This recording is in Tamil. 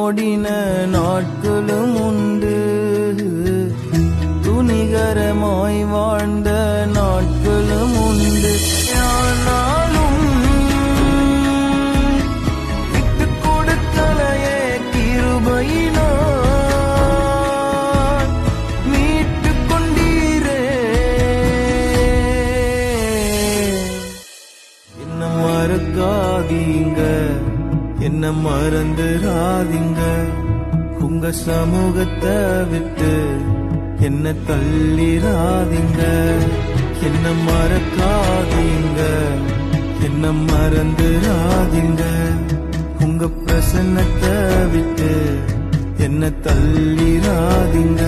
ஓடின நாட்களும் உண்டு, துணிகரமாய் வாழ்ந்த நாட்களும் உண்டு. ஆனாலும் விட்டு கொடுத்தலையே கிருபையினார் மீட்டு கொண்டீரே. என்ன மறக்காதீங்க, என்ன மறந்துடாதீங்க, உங்க சமூகத்தை விட்டு என்ன தள்ளிடாதீங்க. என்ன மறக்காதீங்க, என்ன மறந்துடாதீங்க, உங்க பிரசன்னத்தை விட்டு என்ன தள்ளிடாதீங்க.